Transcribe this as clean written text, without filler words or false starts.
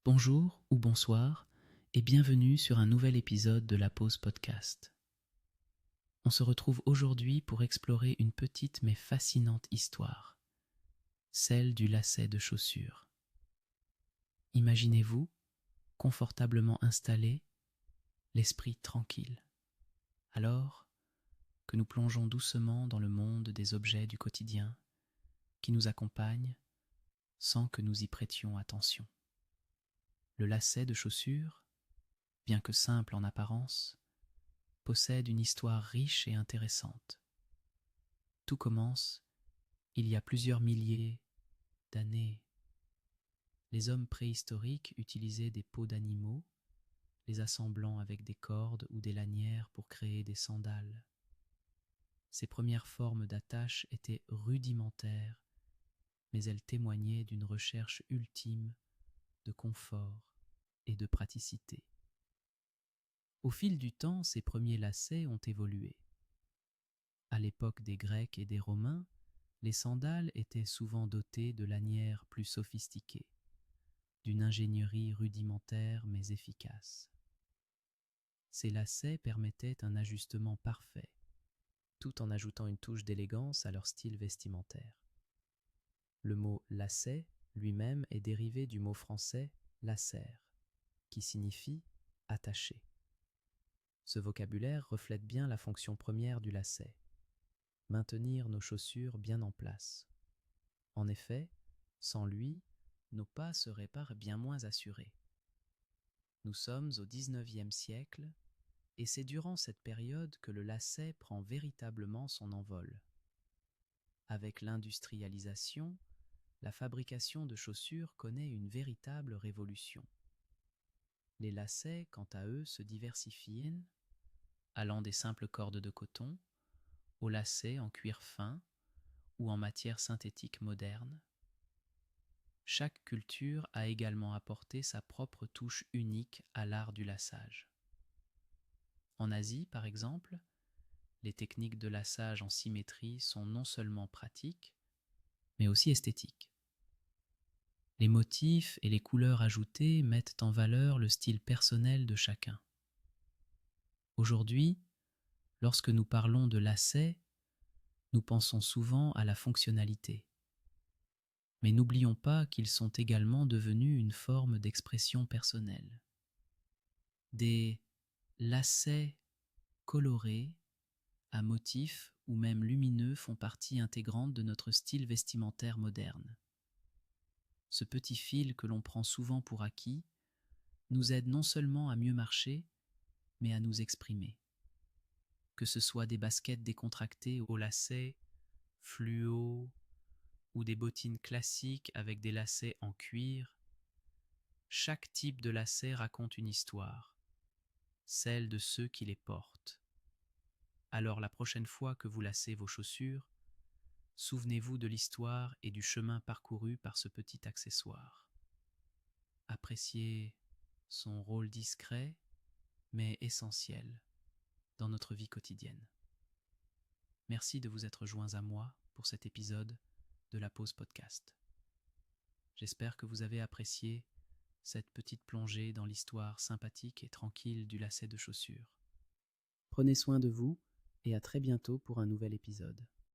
Bonjour ou bonsoir et bienvenue sur un nouvel épisode de la Pause Podcast. On se retrouve aujourd'hui pour explorer une petite mais fascinante histoire, celle du lacet de chaussures. Imaginez-vous, confortablement installé, l'esprit tranquille. Alors que nous plongeons doucement dans le monde des objets du quotidien qui nous accompagnent sans que nous y prêtions attention. Le lacet de chaussures, bien que simple en apparence, possède une histoire riche et intéressante. Tout commence il y a plusieurs milliers d'années. Les hommes préhistoriques utilisaient des peaux d'animaux, les assemblant avec des cordes ou des lanières pour créer des sandales. Ces premières formes d'attache étaient rudimentaires, mais elles témoignaient d'une recherche ultime de confort et de praticité. Au fil du temps, ces premiers lacets ont évolué. À l'époque des Grecs et des Romains, les sandales étaient souvent dotées de lanières plus sophistiquées, d'une ingénierie rudimentaire mais efficace. Ces lacets permettaient un ajustement parfait, tout en ajoutant une touche d'élégance à leur style vestimentaire. Le mot lacet lui-même est dérivé du mot français lacère, qui signifie attacher. Ce vocabulaire reflète bien la fonction première du lacet, maintenir nos chaussures bien en place. En effet, sans lui, nos pas seraient bien moins assurés. Nous sommes au XIXe siècle, et c'est durant cette période que le lacet prend véritablement son envol. Avec l'industrialisation, la fabrication de chaussures connaît une véritable révolution. Les lacets, quant à eux, se diversifient, allant des simples cordes de coton aux lacets en cuir fin ou en matière synthétique moderne. Chaque culture a également apporté sa propre touche unique à l'art du laçage. En Asie, par exemple, les techniques de laçage en symétrie sont non seulement pratiques, mais aussi esthétiques. Les motifs et les couleurs ajoutées mettent en valeur le style personnel de chacun. Aujourd'hui, lorsque nous parlons de lacets, nous pensons souvent à la fonctionnalité. Mais n'oublions pas qu'ils sont également devenus une forme d'expression personnelle. Des lacets colorés, à motifs ou même lumineux font partie intégrante de notre style vestimentaire moderne. Ce petit fil que l'on prend souvent pour acquis nous aide non seulement à mieux marcher, mais à nous exprimer. Que ce soit des baskets décontractées aux lacets, fluo, ou des bottines classiques avec des lacets en cuir, chaque type de lacet raconte une histoire, celle de ceux qui les portent. Alors la prochaine fois que vous lacez vos chaussures, souvenez-vous de l'histoire et du chemin parcouru par ce petit accessoire. Appréciez son rôle discret, mais essentiel, dans notre vie quotidienne. Merci de vous être joints à moi pour cet épisode de la Pause Podcast. J'espère que vous avez apprécié cette petite plongée dans l'histoire sympathique et tranquille du lacet de chaussures. Prenez soin de vous et à très bientôt pour un nouvel épisode.